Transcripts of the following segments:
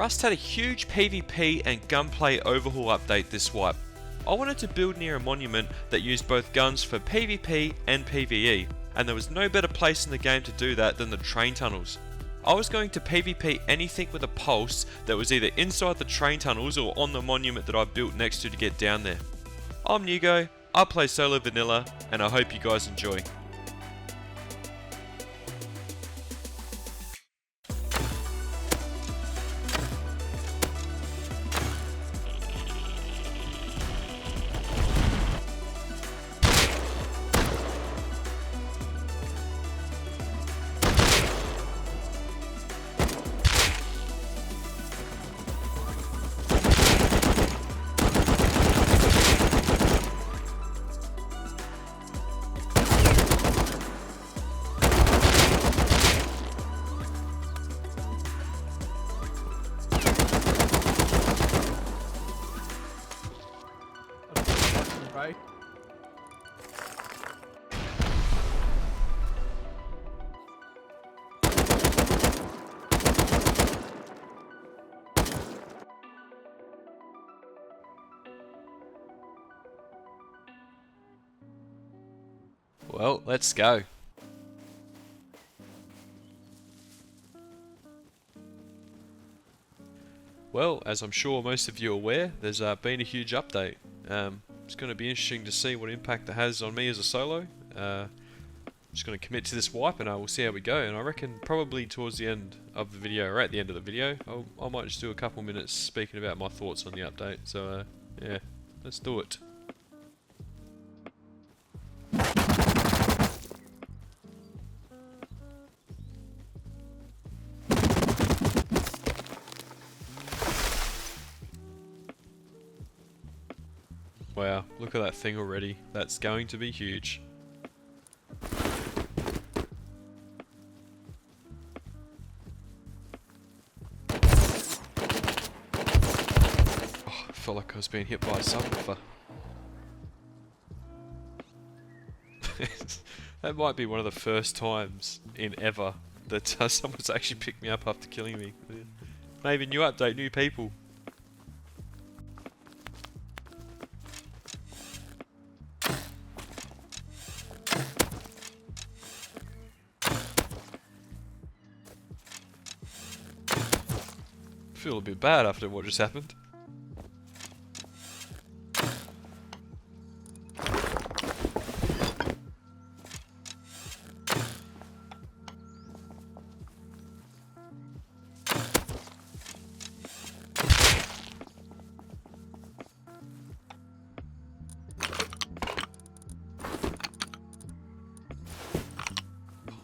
Rust had a huge PvP and gunplay overhaul update this wipe. I wanted to build near a monument that used both guns for PvP and PvE, and there was no better place in the game to do that than the train tunnels. I was going to PvP anything with a pulse that was either inside the train tunnels or on the monument that I built next to get down there. I'm Nugo, I play solo vanilla, and I hope you guys enjoy. Right. Well, let's go. Well, as I'm sure most of you are aware, there's been a huge update. It's going to be interesting to see what impact it has on me as a solo. I'm just going to commit to this wipe and we'll see how we go. And I reckon probably towards the end of the video, or at the end of the video, I might just do a couple minutes speaking about my thoughts on the update. So yeah, let's do it. Wow, look at that thing already. That's going to be huge. Oh, I felt like I was being hit by a subwoofer. That might be one of the first times in ever that someone's actually picked me up after killing me. Maybe new update, new people. I feel a bit bad after what just happened.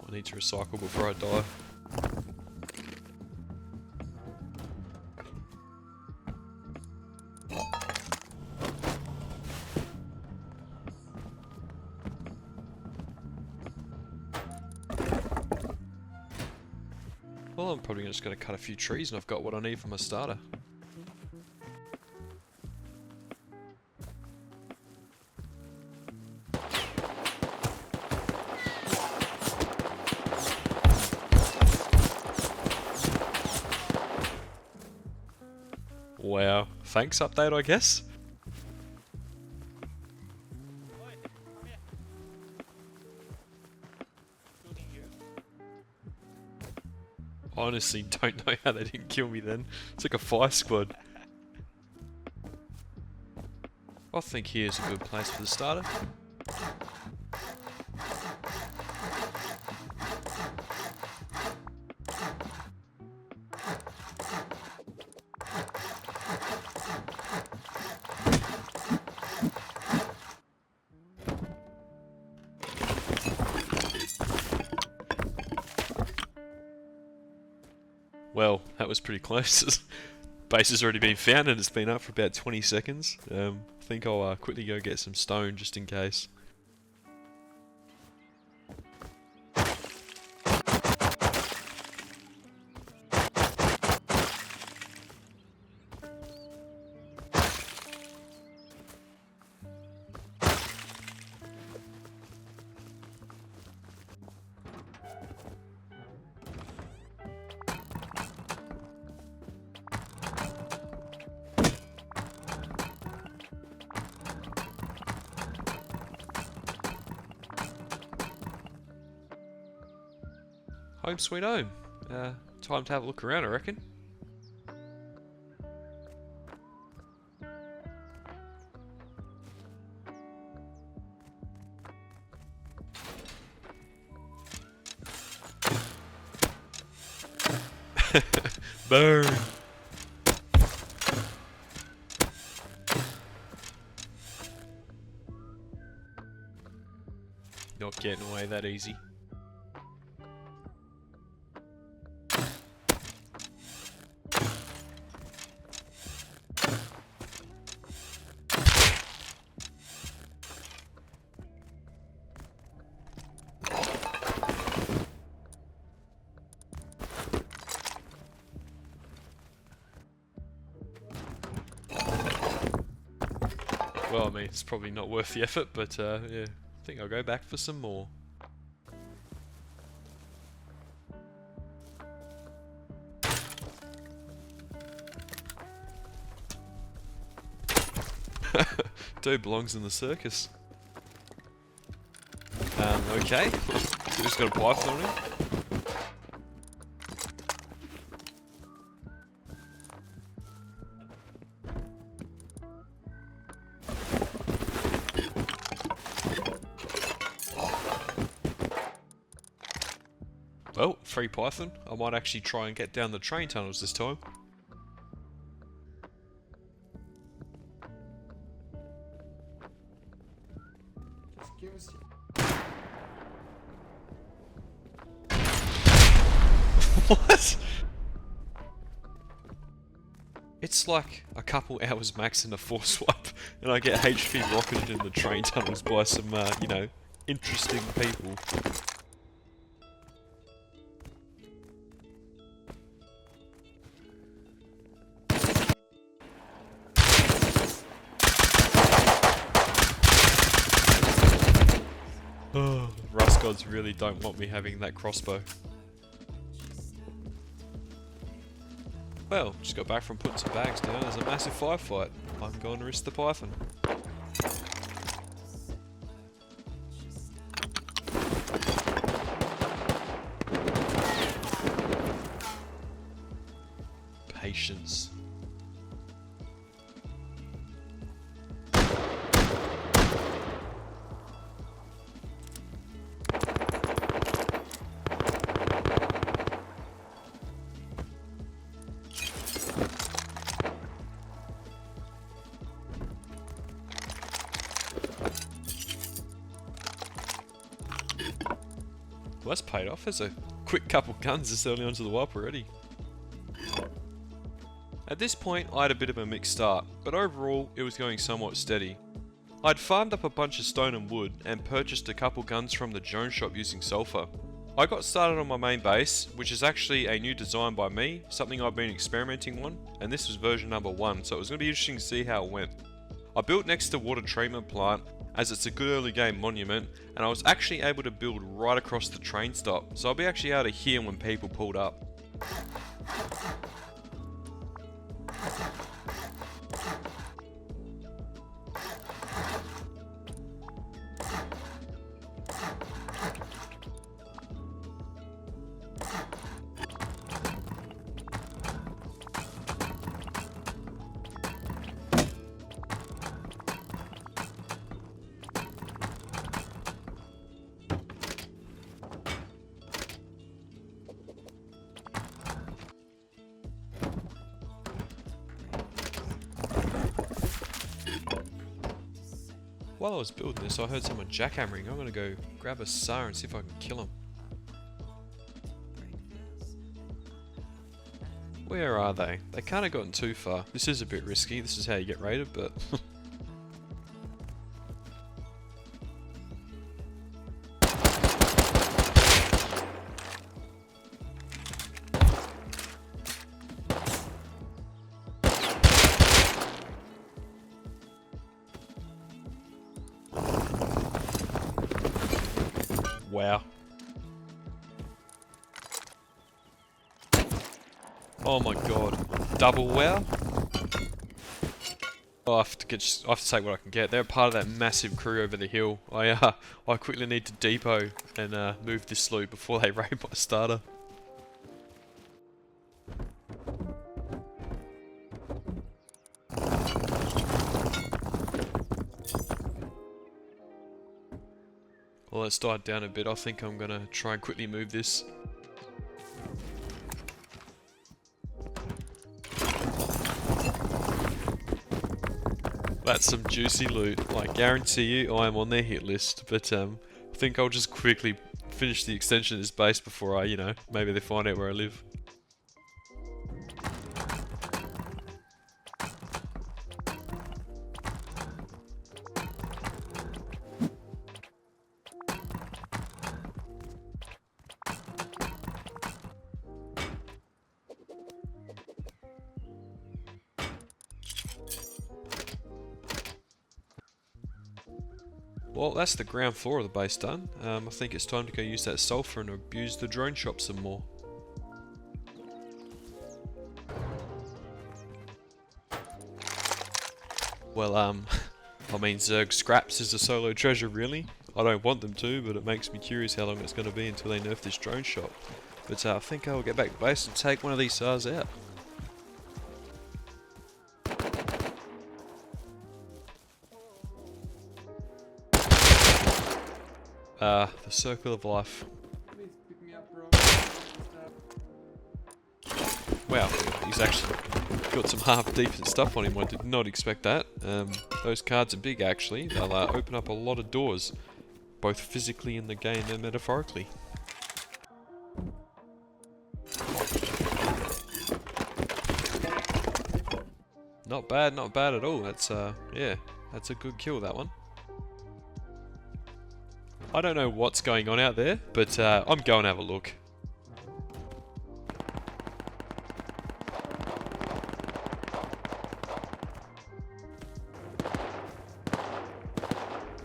I need to recycle before I die. Well, I'm probably just going to cut a few trees and I've got what I need for my starter. Wow, thanks update I guess? I honestly don't know how they didn't kill me then. It's like a fire squad. I think here's a good place for the starter. Well, that was pretty close. Base has already been found and it's been up for about 20 seconds. I think I'll quickly go get some stone just in case. Home sweet home. Time to have a look around, I reckon. Burn! Not getting away that easy. Well, I mean, it's probably not worth the effort, but yeah, I think I'll go back for some more. Dude belongs in the circus. Okay. Just got a python on him. Well, free python. I might actually try and get down the train tunnels this time. What? It's like a couple hours max in a force wipe, and I get HP rocketed in the train tunnels by some, you know, interesting people. Oh, Rust gods really don't want me having that crossbow. Well, just got back from putting some bags down. There's a massive firefight. I'm going to risk the python. Patience. Well, that's paid off. There's a quick couple guns this early onto the wipe already. At this point, I had a bit of a mixed start, but overall, it was going somewhat steady. I'd farmed up a bunch of stone and wood, and purchased a couple guns from the Jones shop using sulfur. I got started on my main base, which is actually a new design by me, something I've been experimenting on, and this was version number 1, so it was going to be interesting to see how it went. I built next to water treatment plant, as it's a good early game monument, and I was actually able to build right across the train stop, so I'll be actually able to hear when people pulled up. While I was building this, I heard someone jackhammering. I'm gonna go grab a SAR and see if I can kill him. Where are they? They can't have gotten too far. This is a bit risky. This is how you get raided, but... Wow. Oh my god. Double wow? Oh, I have to take what I can get. They're part of that massive crew over the hill. I quickly need to depot and move this loot before they raid my starter. Well, let's died down a bit. I think I'm gonna try and quickly move this. That's some juicy loot. I guarantee you I am on their hit list, but I think I'll just quickly finish the extension of this base before I, maybe they find out where I live. Well, that's the ground floor of the base done. I think it's time to go use that sulfur and abuse the drone shop some more. Well, I mean, ZERG scraps is a solo treasure, really. I don't want them to, but it makes me curious how long it's going to be until they nerf this drone shop. But I think I'll get back to base and take one of these SARs out. The circle of life. Wow, he's actually got some half decent stuff on him. I did not expect that. Those cards are big, actually. They'll open up a lot of doors, both physically in the game and metaphorically. Not bad at all. That's yeah, that's a good kill, that one. I don't know what's going on out there, but I'm going to have a look.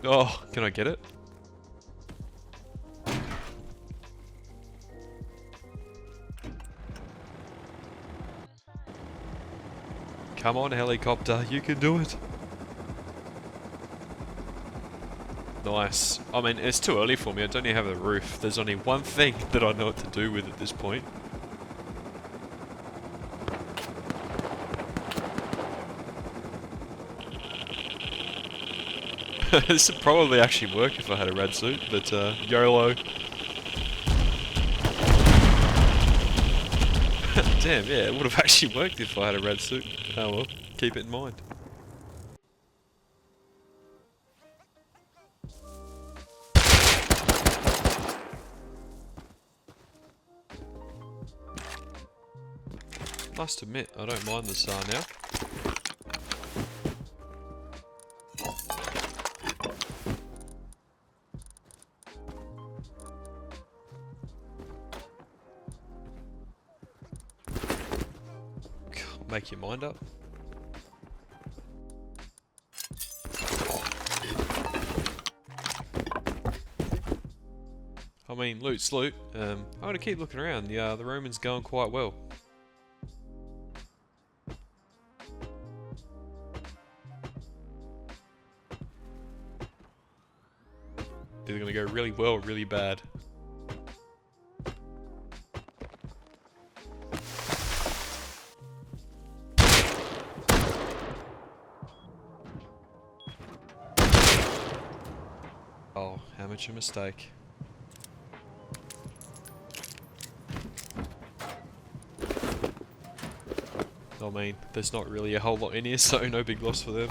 Oh, can I get it? Come on, helicopter, you can do it. Nice. I mean, it's too early for me. I don't even have a roof. There's only one thing that I know what to do with at this point. This would probably actually work if I had a red suit, but YOLO. Damn, yeah, it would have actually worked if I had a red suit. Oh well, keep it in mind. Must admit, I don't mind the SAR now. Make your mind up. I mean, loot's loot. I'm gonna keep looking around. The Roman's going quite well. They're gonna go really well, really bad. Oh, amateur mistake. I mean, there's not really a whole lot in here, so no big loss for them.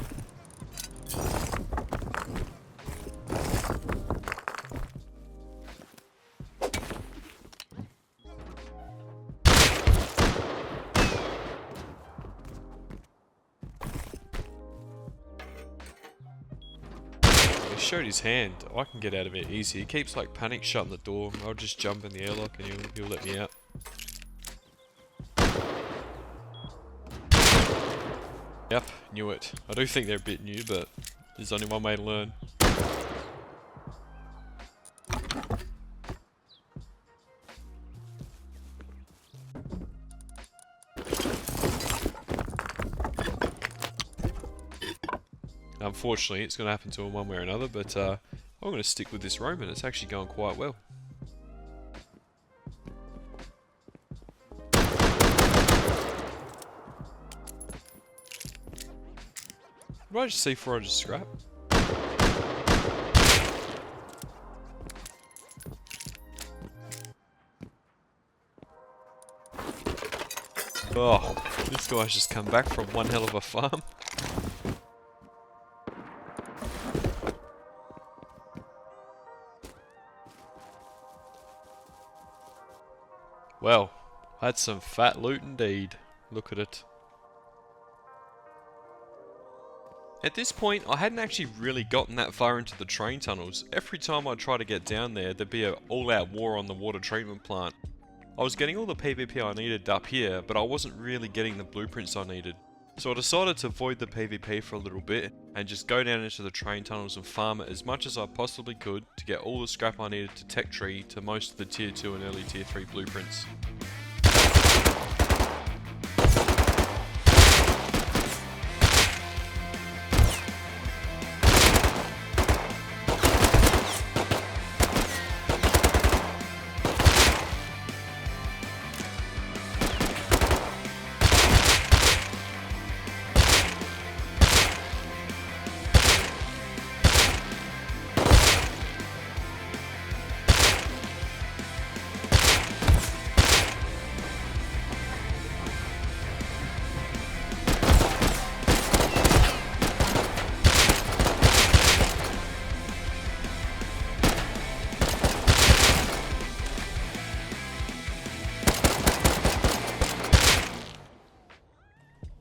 He showed his hand. I can get out of it easy. He keeps like panic shutting the door. I'll just jump in the airlock and he'll let me out. Yep, knew it. I do think they're a bit new, but there's only one way to learn. Unfortunately, it's going to happen to him one way or another, but I'm going to stick with this Roman. It's actually going quite well. Did I just see 400 scrap? Oh, this guy's just come back from one hell of a farm. Well, that's some fat loot indeed. Look at it. At this point, I hadn't actually really gotten that far into the train tunnels. Every time I tried to get down there, there'd be an all-out war on the water treatment plant. I was getting all the PvP I needed up here, but I wasn't really getting the blueprints I needed. So I decided to avoid the PvP for a little bit, and just go down into the train tunnels and farm it as much as I possibly could to get all the scrap I needed to tech tree to most of the tier 2 and early tier 3 blueprints.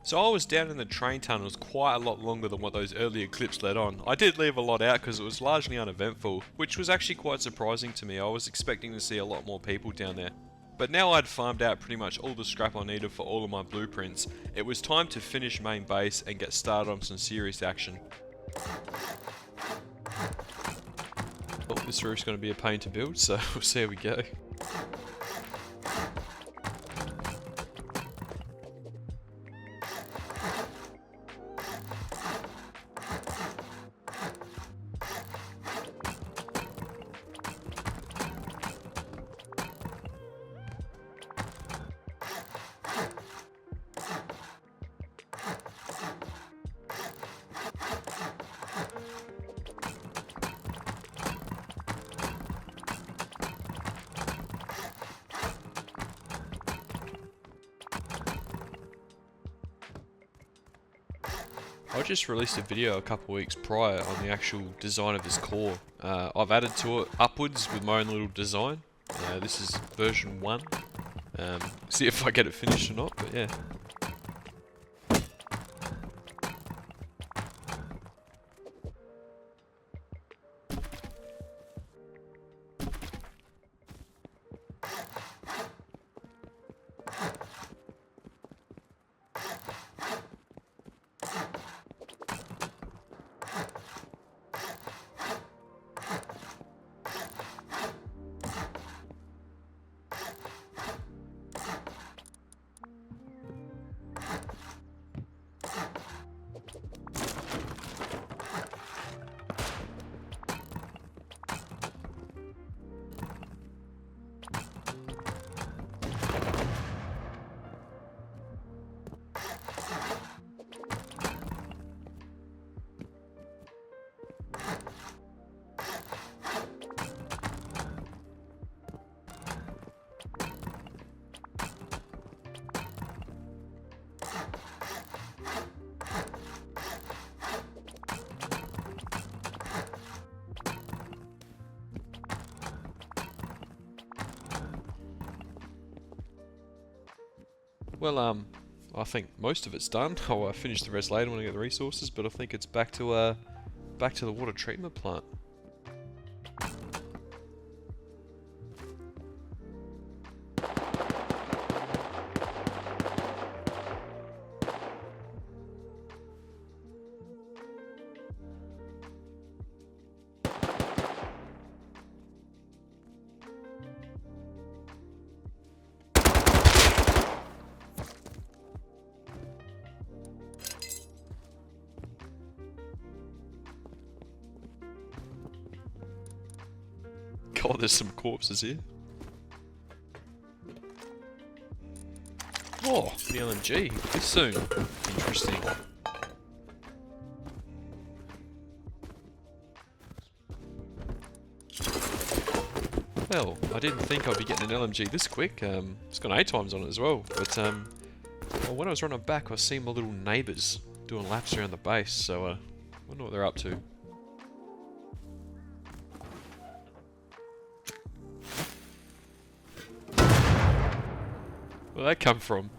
So I was down in the train tunnels quite a lot longer than what those earlier clips led on. I did leave a lot out because it was largely uneventful, which was actually quite surprising to me. I was expecting to see a lot more people down there. But now I'd farmed out pretty much all the scrap I needed for all of my blueprints, it was time to finish main base and get started on some serious action. Oh, this roof's going to be a pain to build, so we'll see how we go. I just released a video a couple weeks prior on the actual design of this core. I've added to it upwards with my own little design. This is version 1. See if I get it finished or not, but yeah. Well, I think most of it's done. I'll finish the rest later when I get the resources, but I think it's back to the water treatment plant. God, there's some corpses here. Oh, the LMG. This soon. Interesting. Well, I didn't think I'd be getting an LMG this quick. It's got 8 times on it as well. But Well, when I was running back, I seen my little neighbours doing laps around the base, so I wonder what they're up to. Where'd that come from?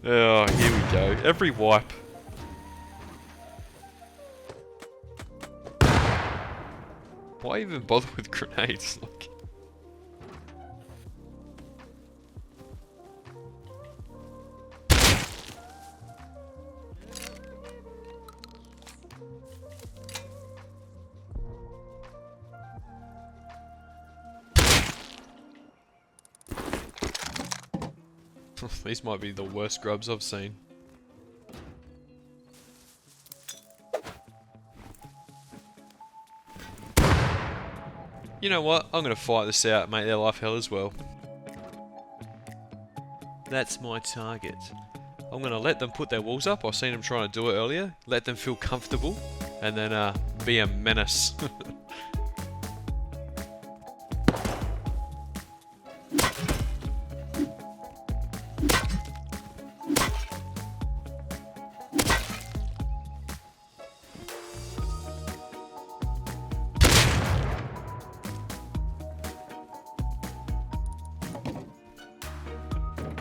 Oh, here we go. Every wipe. Why even bother with grenades? Like... These might be the worst grubs I've seen. You know what? I'm gonna fight this out and make their life hell as well. That's my target. I'm gonna let them put their walls up. I've seen them trying to do it earlier. Let them feel comfortable, and then be a menace.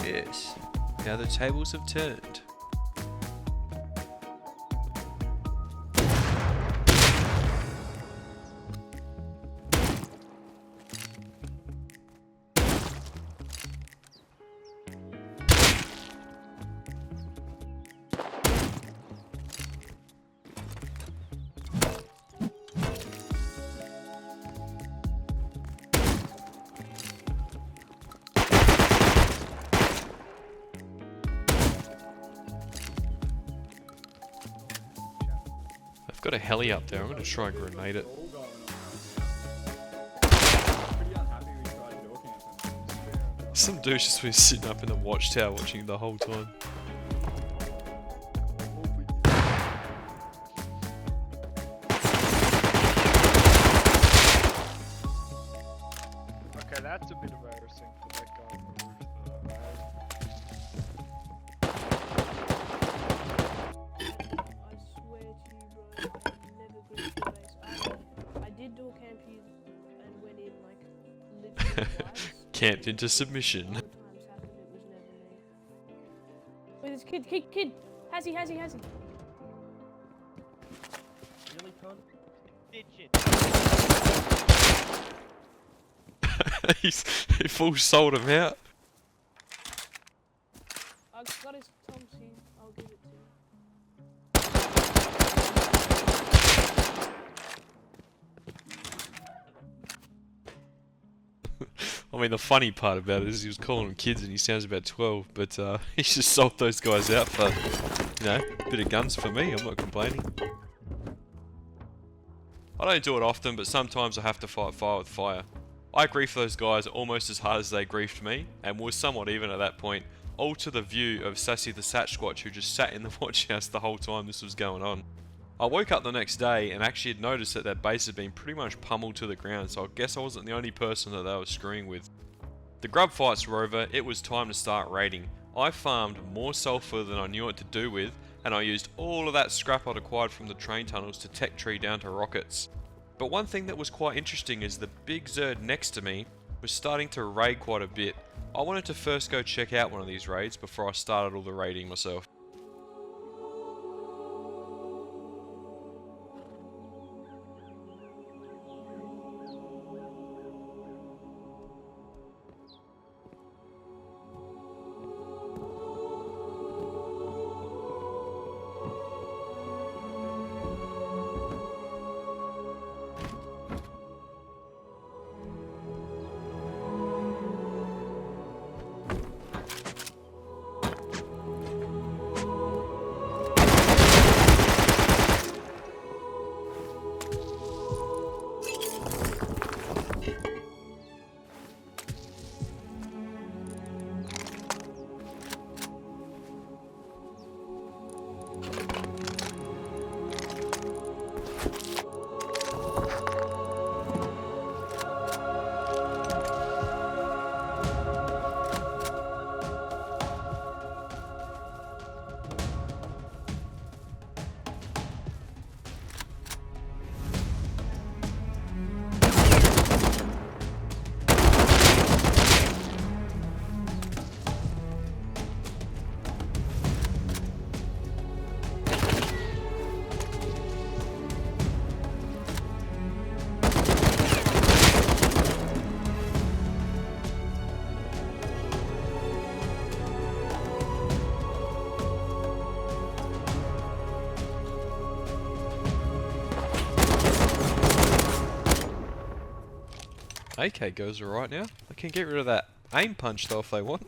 Yes, now the tables have turned. I've got a heli up there, I'm going to try and grenade it. Some dude's just been sitting up in the watchtower watching the whole time. Okay, that's a bit embarrassing for that guy on the roof though, I did door camp you and went in like literally twice. Camped into submission. Times happened, it was never me. Wait, this kid! Has he? Really, cunt? He full sold him out. I've got his Thompson, I'll give it to him. I mean, the funny part about it is he was calling them kids and he sounds about 12, but he just sold those guys out for, you know, a bit of guns for me. I'm not complaining. I don't do it often, but sometimes I have to fight fire with fire. I griefed those guys almost as hard as they griefed me, and was somewhat even at that point, all to the view of Sassy the Satchsquatch, who just sat in the watch house the whole time this was going on. I woke up the next day and actually had noticed that their base had been pretty much pummeled to the ground, so I guess I wasn't the only person that they were screwing with. The grub fights were over, it was time to start raiding. I farmed more sulfur than I knew what to do with, and I used all of that scrap I'd acquired from the train tunnels to tech tree down to rockets. But one thing that was quite interesting is the big ZERG next to me was starting to raid quite a bit. I wanted to first go check out one of these raids before I started all the raiding myself. AK goes alright now. I can get rid of that aim punch though if they want.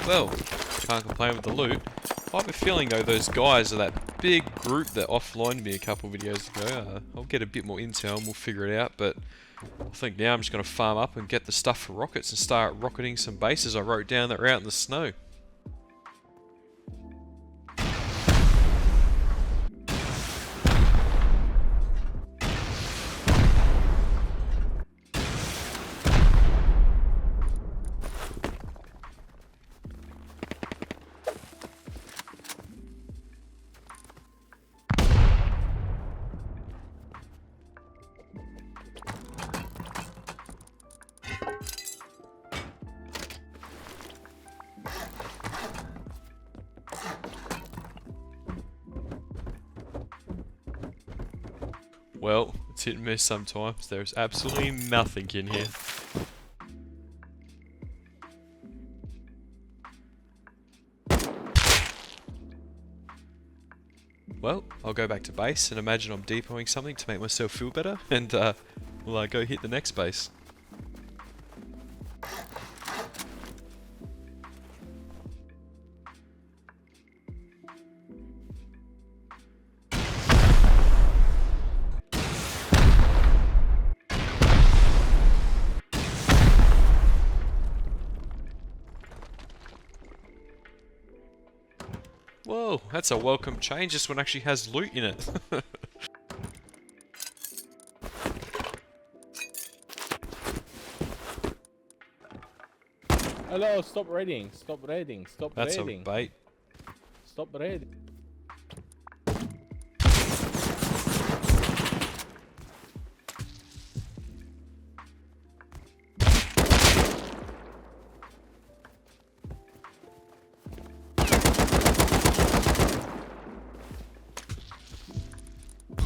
Well, can't complain with the loot. I have a feeling though those guys are that big group that offlined me a couple videos ago. I'll get a bit more intel and we'll figure it out, but I think now I'm just going to farm up and get the stuff for rockets and start rocketing some bases I wrote down that were out in the snow. Well, it's hit and miss sometimes. There's absolutely nothing in here. Well, I'll go back to base and imagine I'm depoting something to make myself feel better, and we'll go hit the next base. Whoa, that's a welcome change. This one actually has loot in it. Hello, stop raiding, stop raiding, stop That's raiding. a bait. Stop raiding.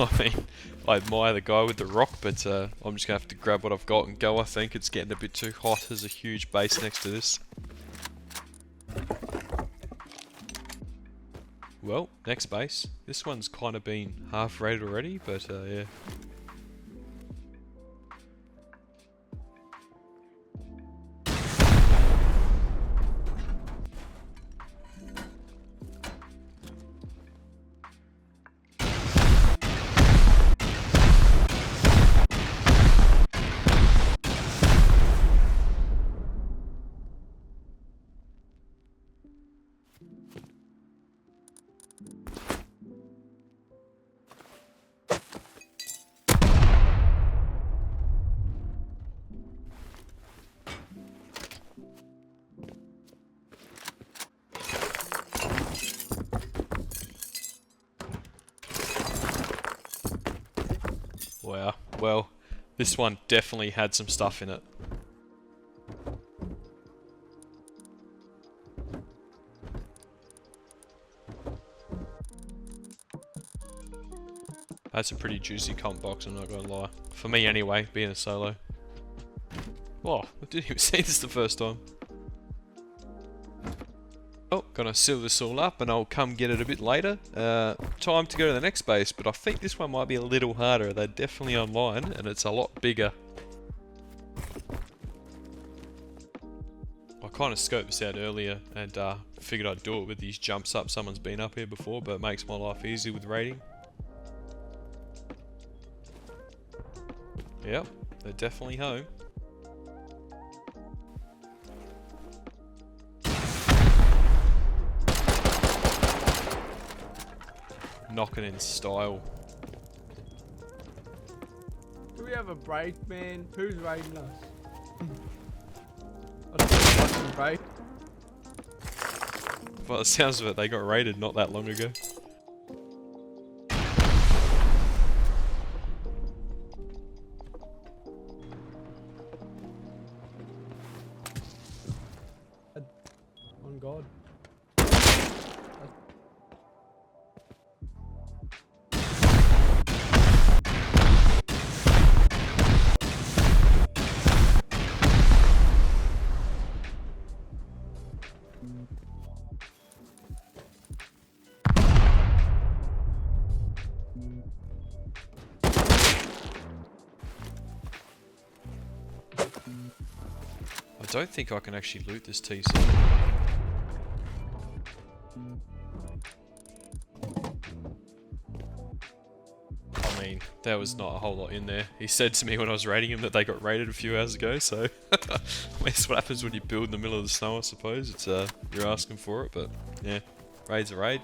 I mean, I admire the guy with the rock, but I'm just going to have to grab what I've got and go, I think. It's getting a bit too hot. There's a huge base next to this. Well, next base. This one's kind of been half raided already, but yeah. Wow, well, this one definitely had some stuff in it. That's a pretty juicy comp box, I'm not gonna lie. For me anyway, being a solo. Whoa, I didn't even see this the first time. Oh, gonna seal this all up and I'll come get it a bit later. Time to go to the next base, but I think this one might be a little harder. They're definitely online and it's a lot bigger. I kind of scoped this out earlier and figured I'd do it with these jumps up. Someone's been up here before, but it makes my life easy with raiding. Yep, they're definitely home. Knocking in style. Do we have a break, man? Who's raiding us? I don't know what's a break. Well, it sounds of it, they got raided not that long ago. On God. don't think I can actually loot this TC. I mean, there was not a whole lot in there. He said to me when I was raiding him that they got raided a few hours ago, so I mean, that's what happens when you build in the middle of the snow, I suppose. It's you're asking for it, but yeah, raid's a raid.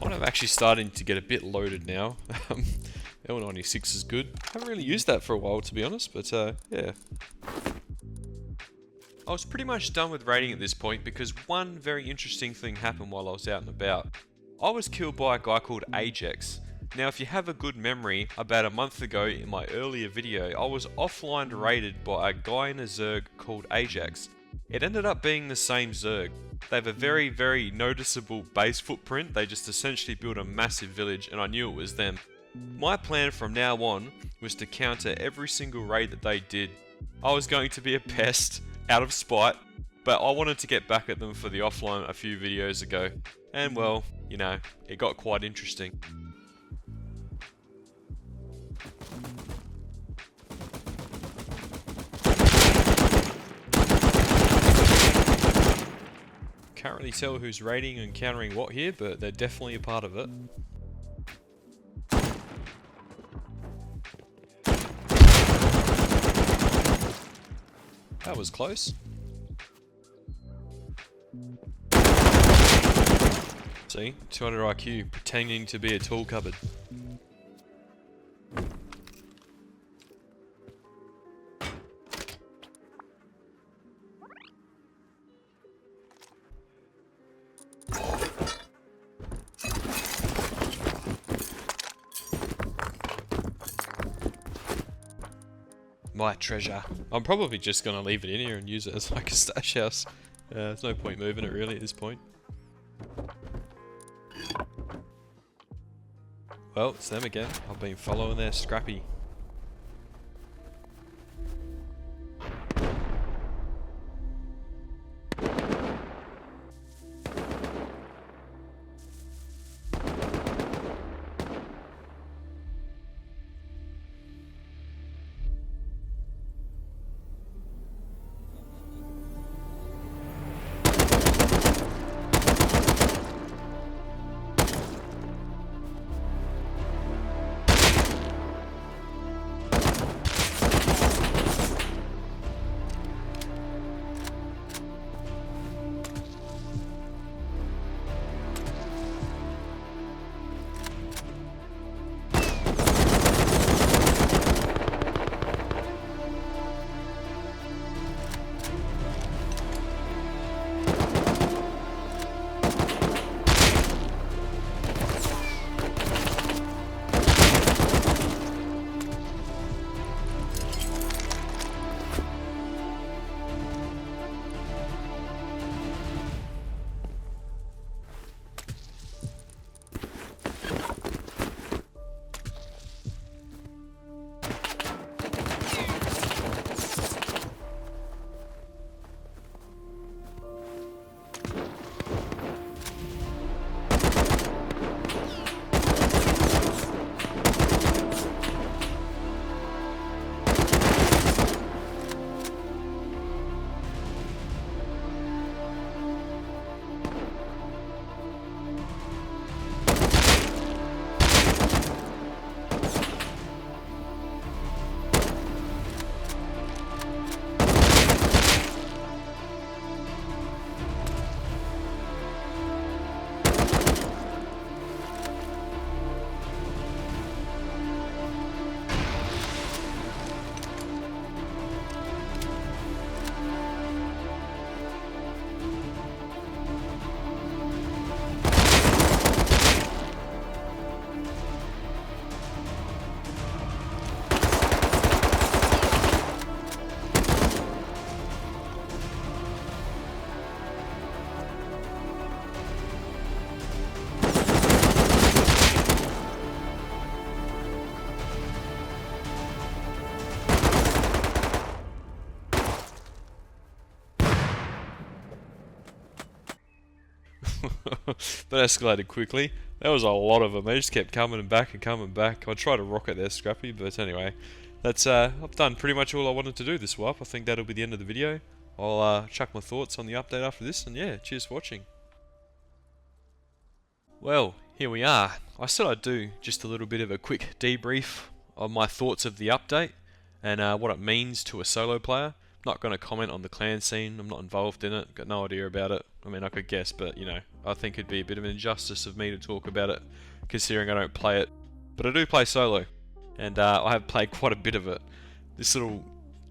Kind of actually starting to get a bit loaded now. L96 is good. Haven't really used that for a while, to be honest, but yeah. I was pretty much done with raiding at this point because one very interesting thing happened while I was out and about. I was killed by a guy called Ajax. Now if you have a good memory, about a month ago in my earlier video, I was offline raided by a guy in a ZERG called Ajax. It ended up being the same ZERG. They have a very, very noticeable base footprint. They just essentially built a massive village and I knew it was them. My plan from now on was to counter every single raid that they did. I was going to be a pest out of spite, but I wanted to get back at them for the offline a few videos ago. And well, you know, it got quite interesting. Can't really tell who's raiding and countering what here, but they're definitely a part of it. That was close. See, 200 IQ, pretending to be a tool cupboard. My treasure. I'm probably just going to leave it in here and use it as like a stash house. There's no point moving it really at this point. Well, it's them again. I've been following their scrappy. That escalated quickly. There was a lot of them. They just kept coming back and coming back. I tried to rocket there, Scrappy, but anyway. That's I've done pretty much all I wanted to do this wipe. I think that'll be the end of the video. I'll chuck my thoughts on the update after this, and yeah, cheers for watching. Well, here we are. I said I'd do just a little bit of a quick debrief on my thoughts of the update and what it means to a solo player. I'm not going to comment on the clan scene. I'm not involved in it. Got no idea about it. I mean, I could guess, but you know, I think it'd be a bit of an injustice of me to talk about it, considering I don't play it. But I do play solo, and I have played quite a bit of it. This little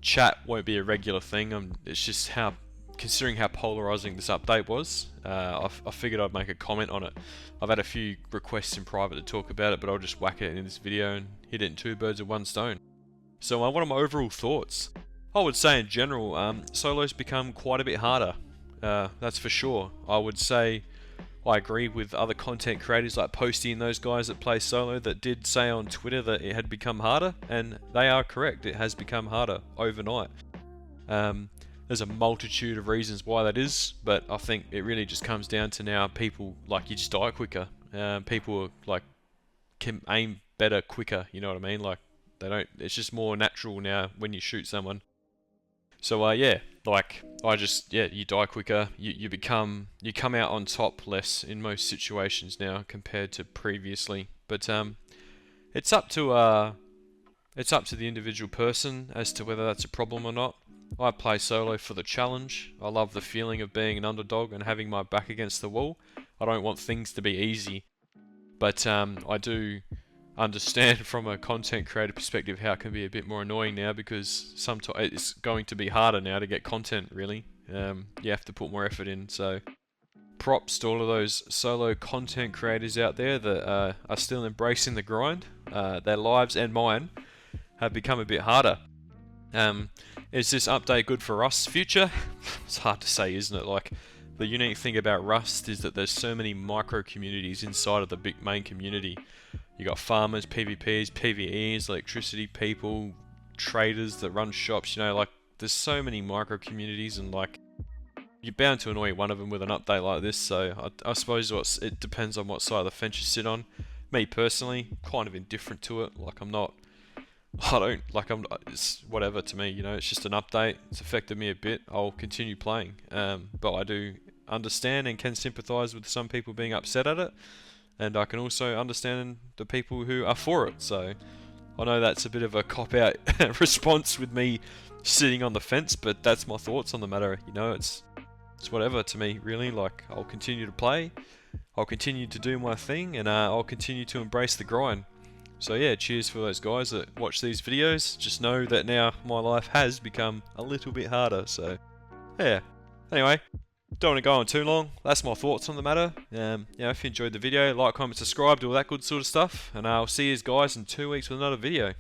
chat won't be a regular thing. It's just how, considering how polarizing this update was, I figured I'd make a comment on it. I've had a few requests in private to talk about it, but I'll just whack it in this video and hit it in 2 birds with 1 stone. So what are my overall thoughts? I would say in general, solo's become quite a bit harder. That's for sure. I would say I agree with other content creators like Posty and those guys that play solo that did say on Twitter that it had become harder, and they are correct. It has become harder overnight. There's a multitude of reasons why that is, but I think it really just comes down to now people, like, you just die quicker. People are, like, can aim better quicker, you know what I mean? Like, they don't, it's just more natural now when you shoot someone. So yeah, like, you die quicker, you come out on top less in most situations now compared to previously. But it's up to the individual person as to whether that's a problem or not. I play solo for the challenge. I love the feeling of being an underdog and having my back against the wall. I don't want things to be easy, but I do understand from a content creator perspective how it can be a bit more annoying now, because sometimes it's going to be harder now to get content, really. You have to put more effort in, so props to all of those solo content creators out there that are still embracing the grind. Their lives and mine have become a bit harder. Is this update good for Rust's future? It's hard to say, isn't it? Like, the unique thing about Rust is that there's so many micro communities inside of the big main community. You got farmers, PvPs, PvEs, electricity people, traders that run shops, you know, like, there's so many micro communities, and like, you're bound to annoy one of them with an update like this. So I suppose it depends on what side of the fence you sit on. Me personally, kind of indifferent to it. Like, it's whatever to me, you know, it's just an update. It's affected me a bit. I'll continue playing. But I do understand and can sympathise with some people being upset at it. And I can also understand the people who are for it. So I know that's a bit of a cop-out response with me sitting on the fence, but that's my thoughts on the matter. You know, it's whatever to me, really. Like, I'll continue to play. I'll continue to do my thing, and I'll continue to embrace the grind. So yeah, cheers for those guys that watch these videos. Just know that now my life has become a little bit harder, so yeah. Anyway, don't want to go on too long. That's my thoughts on the matter. If you enjoyed the video, like, comment, subscribe, do all that good sort of stuff. And I'll see you guys in 2 weeks with another video.